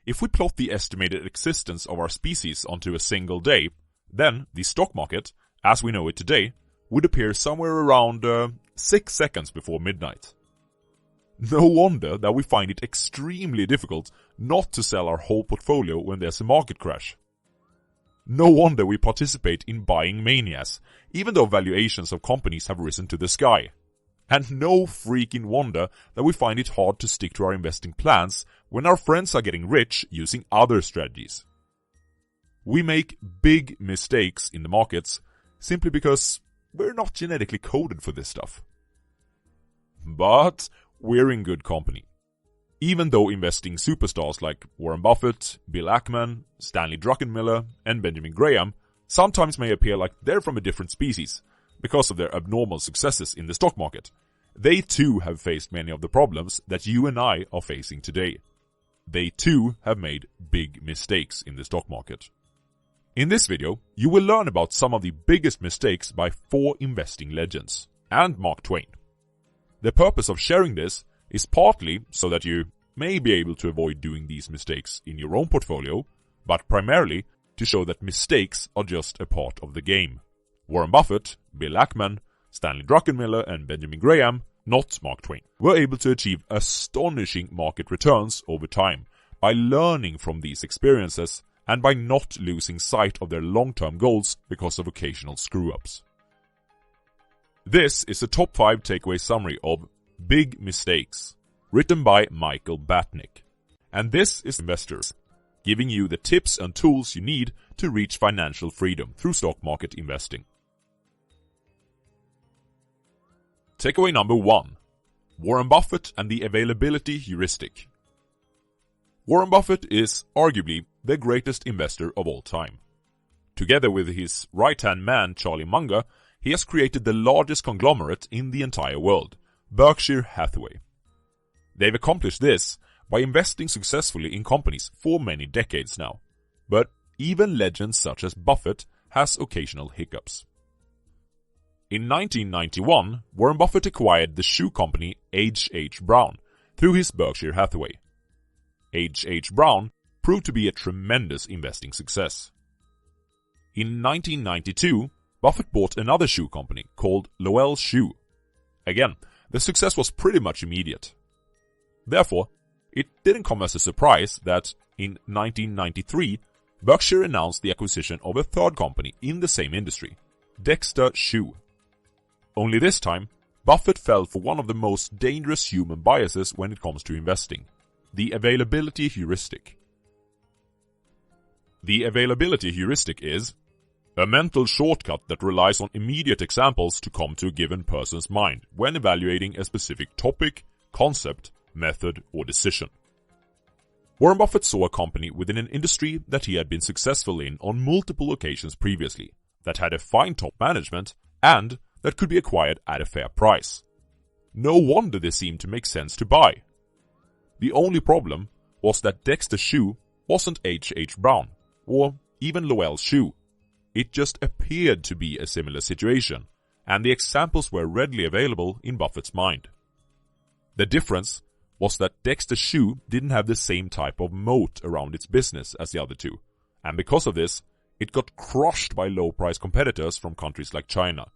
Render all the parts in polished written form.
If we plot the estimated existence of our species onto a single day, then the stock market, as we know it today, would appear somewhere around 6 seconds before midnight. No wonder that we find it extremely difficult not to sell our whole portfolio when there's a market crash. No wonder we participate in buying manias, even though valuations of companies have risen to the sky. And no freaking wonder that we find it hard to stick to our investing plans when our friends are getting rich using other strategies. We make big mistakes in the markets simply because we're not genetically coded for this stuff. But we're in good company. Even though investing superstars like Warren Buffett, Bill Ackman, Stanley Druckenmiller, and Benjamin Graham sometimes may appear like they're from a different species because of their abnormal successes in the stock market, they too have faced many of the problems that you and I are facing today. They too have made big mistakes in the stock market. In this video, you will learn about some of the biggest mistakes by 4 investing legends and Mark Twain. The purpose of sharing this is partly so that you may be able to avoid doing these mistakes in your own portfolio, but primarily to show that mistakes are just a part of the game. Warren Buffett, Bill Ackman, Stanley Druckenmiller, and Benjamin Graham, not Mark Twain, were able to achieve astonishing market returns over time by learning from these experiences and by not losing sight of their long-term goals because of occasional screw-ups. This is a top 5 takeaway summary of Big Mistakes, written by Michael Batnick. And this is Investors, giving you the tips and tools you need to reach financial freedom through stock market investing. Takeaway number 1. Warren Buffett and the availability heuristic. Warren Buffett is arguably the greatest investor of all time. Together with his right-hand man Charlie Munger, he has created the largest conglomerate in the entire world, Berkshire Hathaway. They've accomplished this by investing successfully in companies for many decades now. But even legends such as Buffett has occasional hiccups. In 1991, Warren Buffett acquired the shoe company H.H. Brown through his Berkshire Hathaway. H.H. Brown proved to be a tremendous investing success. In 1992, Buffett bought another shoe company called Lowell Shoe. Again, the success was pretty much immediate. Therefore, it didn't come as a surprise that in 1993, Berkshire announced the acquisition of a third company in the same industry, Dexter Shoe. Only this time, Buffett fell for one of the most dangerous human biases when it comes to investing, the availability heuristic. The availability heuristic is a mental shortcut that relies on immediate examples to come to a given person's mind when evaluating a specific topic, concept, method, or decision. Warren Buffett saw a company within an industry that he had been successful in on multiple occasions previously, that had a fine top management, and that could be acquired at a fair price. No wonder this seemed to make sense to buy. The only problem was that Dexter Shoe wasn't H.H. Brown, or even Lowell Shoe. It just appeared to be a similar situation, and the examples were readily available in Buffett's mind. The difference was that Dexter Shoe didn't have the same type of moat around its business as the other two, and because of this, it got crushed by low-price competitors from countries like China.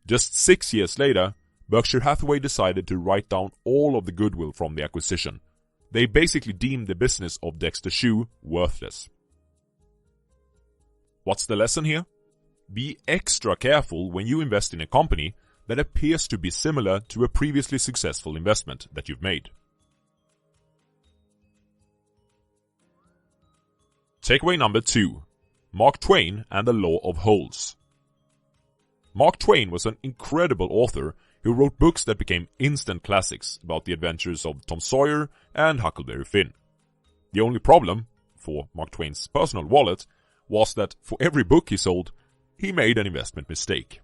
Just 6 years later, Berkshire Hathaway decided to write down all of the goodwill from the acquisition. They basically deemed the business of Dexter Shoe worthless. What's the lesson here? Be extra careful when you invest in a company that appears to be similar to a previously successful investment that you've made. Takeaway number 2. Mark Twain and the Law of Holes. Mark Twain was an incredible author who wrote books that became instant classics about the adventures of Tom Sawyer and Huckleberry Finn. The only problem, for Mark Twain's personal wallet, was that for every book he sold, he made an investment mistake.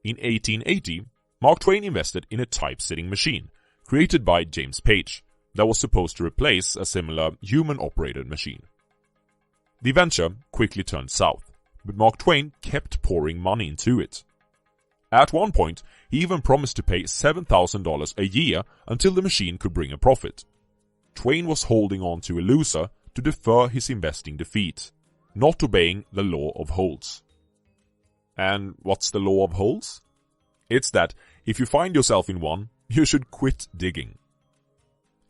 In 1880, Mark Twain invested in a typesetting machine created by James Page that was supposed to replace a similar human-operated machine. The venture quickly turned south, but Mark Twain kept pouring money into it. At one point, he even promised to pay $7,000 a year until the machine could bring a profit. Twain was holding on to a loser to defer his investing defeat, not obeying the law of holes. And what's the law of holes? It's that if you find yourself in one, you should quit digging.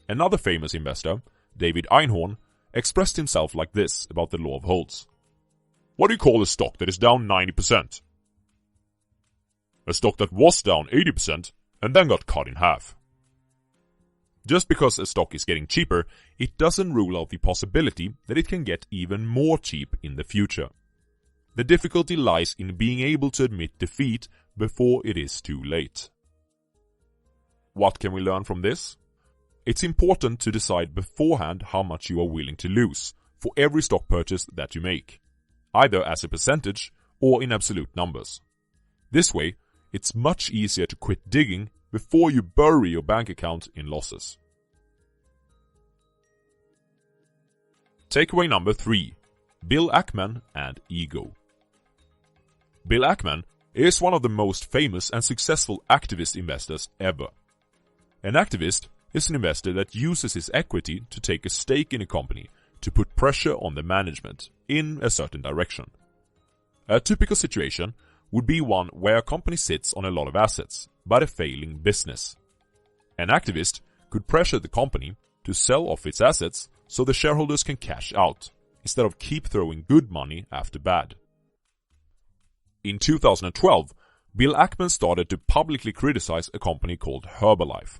Another famous investor, David Einhorn, expressed himself like this about the law of holes. What do you call a stock that is down 90%? A stock that was down 80% and then got cut in half. Just because a stock is getting cheaper, it doesn't rule out the possibility that it can get even more cheap in the future. The difficulty lies in being able to admit defeat before it is too late. What can we learn from this? It's important to decide beforehand how much you are willing to lose for every stock purchase that you make, either as a percentage or in absolute numbers. This way, it's much easier to quit digging before you bury your bank account in losses. Takeaway number 3. Bill Ackman and ego. Bill Ackman is one of the most famous and successful activist investors ever. An activist is an investor that uses his equity to take a stake in a company to put pressure on the management in a certain direction. A typical situation would be one where a company sits on a lot of assets, but a failing business. An activist could pressure the company to sell off its assets so the shareholders can cash out, instead of keep throwing good money after bad. In 2012, Bill Ackman started to publicly criticize a company called Herbalife.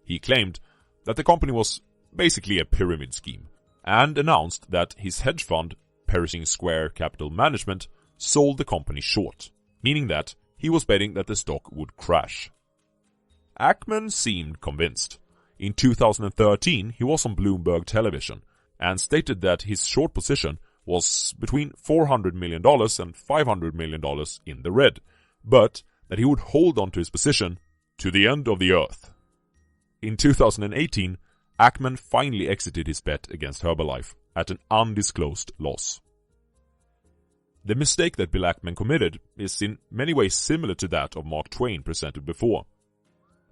He claimed that the company was basically a pyramid scheme, and announced that his hedge fund, Pershing Square Capital Management, sold the company short, meaning that he was betting that the stock would crash. Ackman seemed convinced. In 2013, he was on Bloomberg television and stated that his short position was between $400 million and $500 million in the red, but that he would hold on to his position to the end of the earth. In 2018, Ackman finally exited his bet against Herbalife at an undisclosed loss. The mistake that Bill Ackman committed is in many ways similar to that of Mark Twain presented before.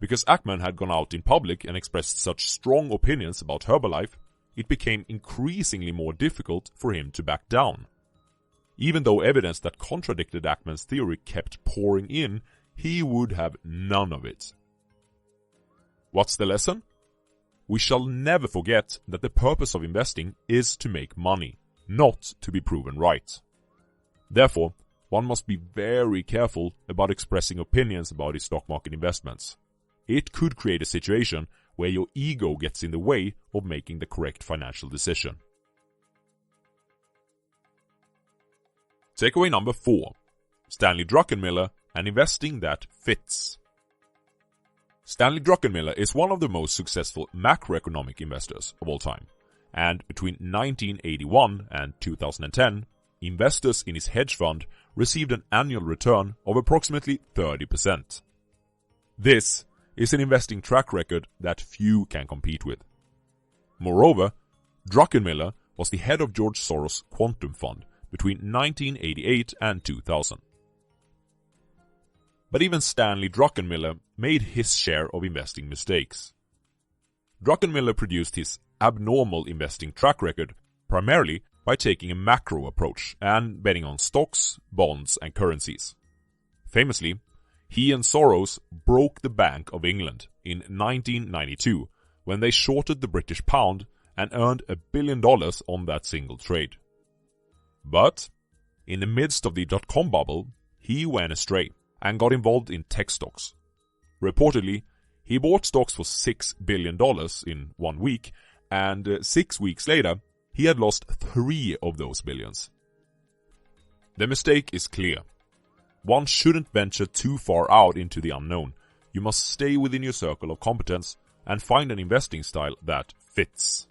Because Ackman had gone out in public and expressed such strong opinions about Herbalife, it became increasingly more difficult for him to back down. Even though evidence that contradicted Ackman's theory kept pouring in, he would have none of it. What's the lesson? We shall never forget that the purpose of investing is to make money, not to be proven right. Therefore, one must be very careful about expressing opinions about his stock market investments. It could create a situation where your ego gets in the way of making the correct financial decision. Takeaway number 4. Stanley Druckenmiller and investing that fits. Stanley Druckenmiller is one of the most successful macroeconomic investors of all time, and between 1981 and 2010, investors in his hedge fund received an annual return of approximately 30%. This is an investing track record that few can compete with. Moreover, Druckenmiller was the head of George Soros' Quantum Fund between 1988 and 2000. But even Stanley Druckenmiller made his share of investing mistakes. Druckenmiller produced his abnormal investing track record primarily by taking a macro approach and betting on stocks, bonds, and currencies. Famously, he and Soros broke the Bank of England in 1992 when they shorted the British pound and earned $1 billion on that single trade. But, in the midst of the dot-com bubble, he went astray and got involved in tech stocks. Reportedly, he bought stocks for $6 billion in 1 week, and 6 weeks later, he had lost 3 of those billions. The mistake is clear. One shouldn't venture too far out into the unknown. You must stay within your circle of competence and find an investing style that fits.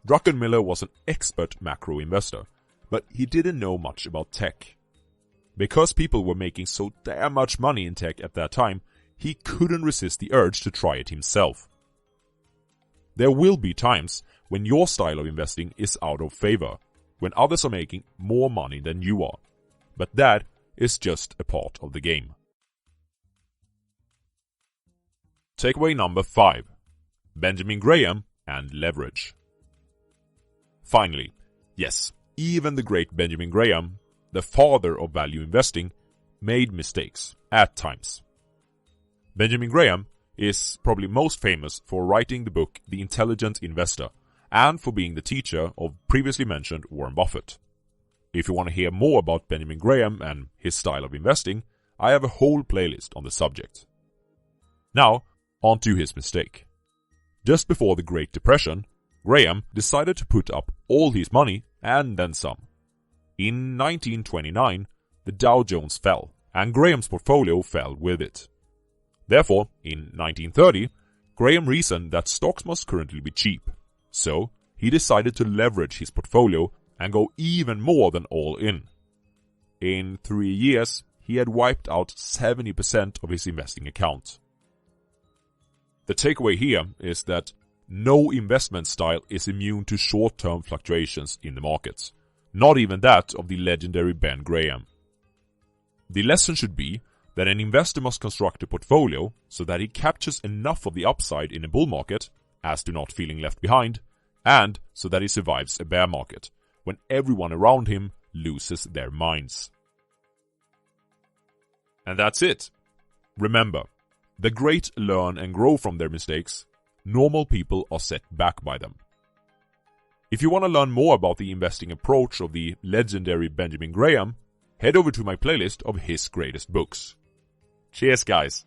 Druckenmiller was an expert macro investor, but he didn't know much about tech. Because people were making so damn much money in tech at that time, he couldn't resist the urge to try it himself. There will be times when your style of investing is out of favor, when others are making more money than you are. But that is just a part of the game. Takeaway number 5. Benjamin Graham and leverage. Finally, yes, even the great Benjamin Graham, the father of value investing, made mistakes at times. Benjamin Graham is probably most famous for writing the book The Intelligent Investor and for being the teacher of previously mentioned Warren Buffett. If you want to hear more about Benjamin Graham and his style of investing, I have a whole playlist on the subject. Now, on to his mistake. Just before the Great Depression, Graham decided to put up all his money and then some. In 1929, the Dow Jones fell, and Graham's portfolio fell with it. Therefore, in 1930, Graham reasoned that stocks must currently be cheap, so he decided to leverage his portfolio and go even more than all in. In 3 years, he had wiped out 70% of his investing account. The takeaway here is that no investment style is immune to short-term fluctuations in the markets, not even that of the legendary Ben Graham. The lesson should be that an investor must construct a portfolio so that he captures enough of the upside in a bull market as to not feeling left behind, and so that he survives a bear market when everyone around him loses their minds. And that's it. Remember, the great learn and grow from their mistakes. Normal people are set back by them. If you want to learn more about the investing approach of the legendary Benjamin Graham, head over to my playlist of his greatest books. Cheers, guys!